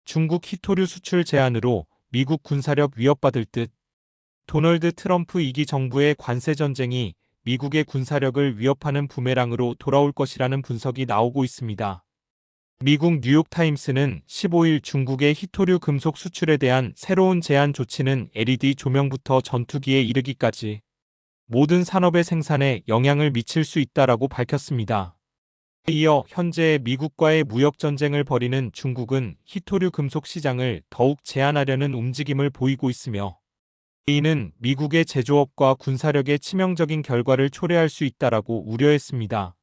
중국 희토류 수출 제한으로 미국 군사력 위협받을 듯. 도널드 트럼프 2기 정부의 관세 전쟁이 미국의 군사력을 위협하는 부메랑으로 돌아올 것이라는 분석이 나오고 있습니다. 미국 뉴욕타임스는 15일 중국의 희토류 금속 수출에 대한 새로운 제한 조치는 LED 조명부터 전투기에 이르기까지 모든 산업의 생산에 영향을 미칠 수 있다라고 밝혔습니다. 이어 현재 미국과의 무역 전쟁을 벌이는 중국은 희토류 금속 시장을 더욱 제한하려는 움직임을 보이고 있으며 이는 미국의 제조업과 군사력에 치명적인 결과를 초래할 수 있다라고 우려했습니다.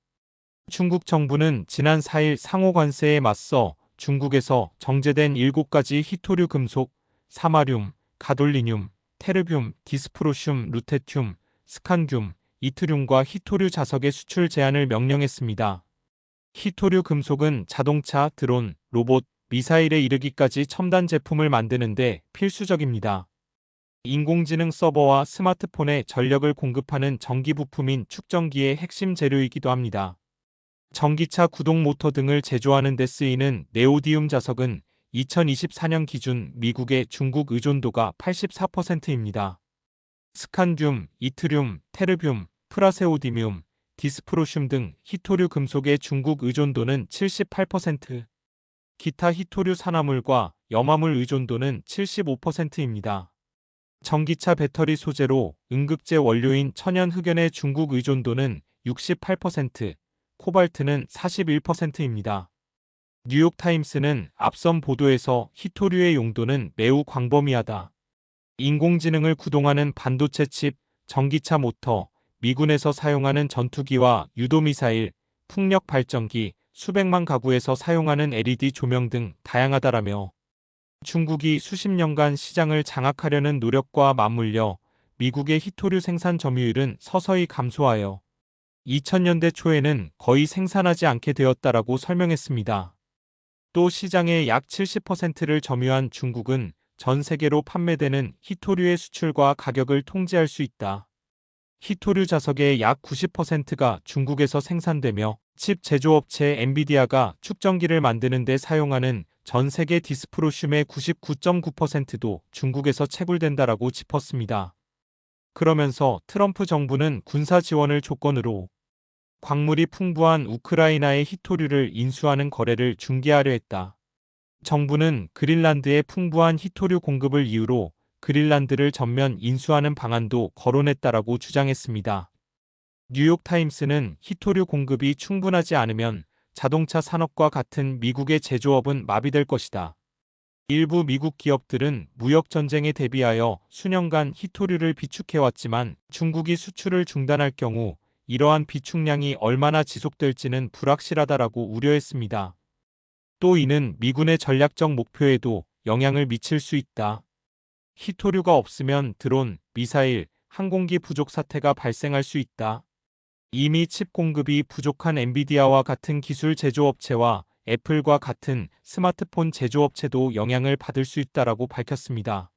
중국 정부는 지난 4일 상호 관세에 맞서 중국에서 정제된 7가지 희토류 금속, 사마륨, 가돌리늄, 테르뷴, 디스프로슘, 루테튬, 스칸듐, 이트륨과 희토류 자석의 수출 제한을 명령했습니다. 희토류 금속은 자동차, 드론, 로봇, 미사일에 이르기까지 첨단 제품을 만드는데 필수적입니다. 인공지능 서버와 스마트폰에 전력을 공급하는 전기 부품인 축전기의 핵심 재료이기도 합니다. 전기차 구동 모터 등을 제조하는 데 쓰이는 네오디움 자석은 2024년 기준 미국의 중국 의존도가 84%입니다. 스칸듐, 이트륨, 테르뷴, 프라세오디듐, 디스프로슘 등 희토류 금속의 중국 의존도는 78%, 기타 희토류 산화물과 염화물 의존도는 75%입니다. 전기차 배터리 소재로 응급제 원료인 천연 흑연의 중국 의존도는 68%, 코발트는 41%입니다. 뉴욕타임스는 앞선 보도에서 희토류의 용도는 매우 광범위하다. 인공지능을 구동하는 반도체 칩, 전기차 모터, 미군에서 사용하는 전투기와 유도미사일, 풍력 발전기, 수백만 가구에서 사용하는 LED 조명 등 다양하다라며 중국이 수십 년간 시장을 장악하려는 노력과 맞물려 미국의 희토류 생산 점유율은 서서히 감소하여 2000년대 초에는 거의 생산하지 않게 되었다라고 설명했습니다. 또 시장의 약 70%를 점유한 중국은 전 세계로 판매되는 희토류의 수출과 가격을 통제할 수 있다. 희토류 자석의 약 90%가 중국에서 생산되며 칩 제조업체 엔비디아가 축전기를 만드는 데 사용하는 전 세계 디스프로슘의 99.9%도 중국에서 채굴된다라고 짚었습니다. 그러면서 트럼프 정부는 군사 지원을 조건으로 광물이 풍부한 우크라이나의 희토류를 인수하는 거래를 중개하려 했다. 정부는 그린란드의 풍부한 희토류 공급을 이유로 그린란드를 전면 인수하는 방안도 거론했다라고 주장했습니다. 뉴욕타임스는 희토류 공급이 충분하지 않으면 자동차 산업과 같은 미국의 제조업은 마비될 것이다. 일부 미국 기업들은 무역 전쟁에 대비하여 수년간 희토류를 비축해왔지만 중국이 수출을 중단할 경우 이러한 비축량이 얼마나 지속될지는 불확실하다라고 우려했습니다. 또 이는 미군의 전략적 목표에도 영향을 미칠 수 있다. 희토류가 없으면 드론, 미사일, 항공기 부족 사태가 발생할 수 있다. 이미 칩 공급이 부족한 엔비디아와 같은 기술 제조업체와 애플과 같은 스마트폰 제조업체도 영향을 받을 수 있다라고 밝혔습니다.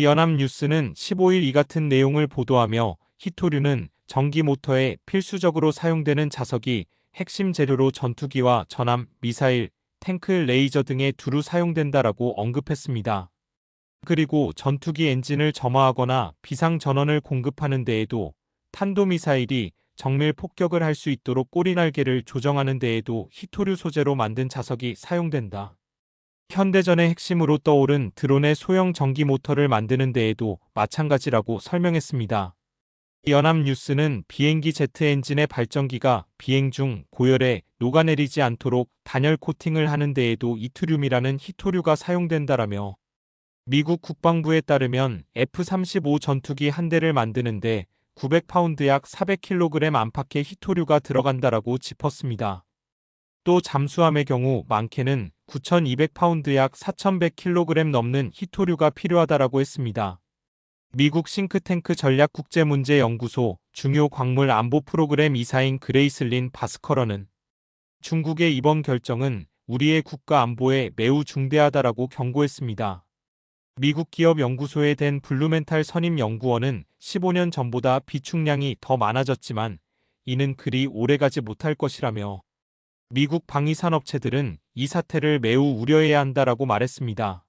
연합뉴스는 15일 이 같은 내용을 보도하며 희토류는 전기 모터에 필수적으로 사용되는 자석이 핵심 재료로 전투기와 전함, 미사일, 탱크, 레이저 등에 두루 사용된다라고 언급했습니다. 그리고 전투기 엔진을 점화하거나 비상전원을 공급하는 데에도 탄도미사일이 정밀 폭격을 할 수 있도록 꼬리날개를 조정하는 데에도 희토류 소재로 만든 자석이 사용된다. 현대전의 핵심으로 떠오른 드론의 소형 전기 모터를 만드는 데에도 마찬가지라고 설명했습니다. 연합뉴스는 비행기 제트 엔진의 발전기가 비행 중 고열에 녹아내리지 않도록 단열 코팅을 하는 데에도 이트륨이라는 희토류가 사용된다라며 미국 국방부에 따르면 F-35 전투기 한 대를 만드는데 900파운드 약 400kg 안팎의 희토류가 들어간다라고 짚었습니다. 또 잠수함의 경우 많게는 9,200파운드 약 4,100kg 넘는 희토류가 필요하다라고 했습니다. 미국 싱크탱크 전략국제문제연구소 중요 광물 안보 프로그램 이사인 그레이슬린 바스커러는 중국의 이번 결정은 우리의 국가 안보에 매우 중대하다라고 경고했습니다. 미국 기업 연구소에 된 블루멘탈 선임 연구원은 15년 전보다 비축량이 더 많아졌지만 이는 그리 오래가지 못할 것이라며 미국 방위산업체들은 이 사태를 매우 우려해야 한다라고 말했습니다.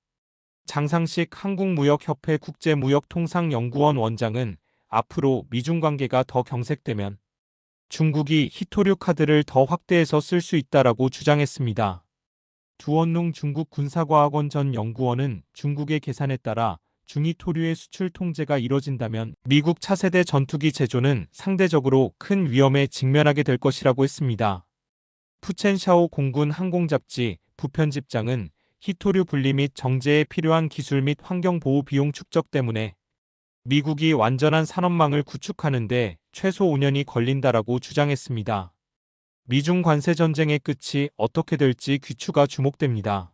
장상식 한국무역협회 국제무역통상연구원 원장은 앞으로 미중 관계가 더 경색되면 중국이 히토류 카드를 더 확대해서 쓸 수 있다라고 주장했습니다. 두원룽 중국 군사과학원 전 연구원은 중국의 계산에 따라 중히토류의 수출 통제가 이뤄진다면 미국 차세대 전투기 제조는 상대적으로 큰 위험에 직면하게 될 것이라고 했습니다. 푸첸샤오 공군 항공잡지 부편집장은 히토류 분리 및 정제에 필요한 기술 및 환경보호 비용 축적 때문에 미국이 완전한 산업망을 구축하는 데 최소 5년이 걸린다라고 주장했습니다. 미중 관세 전쟁의 끝이 어떻게 될지 귀추가 주목됩니다.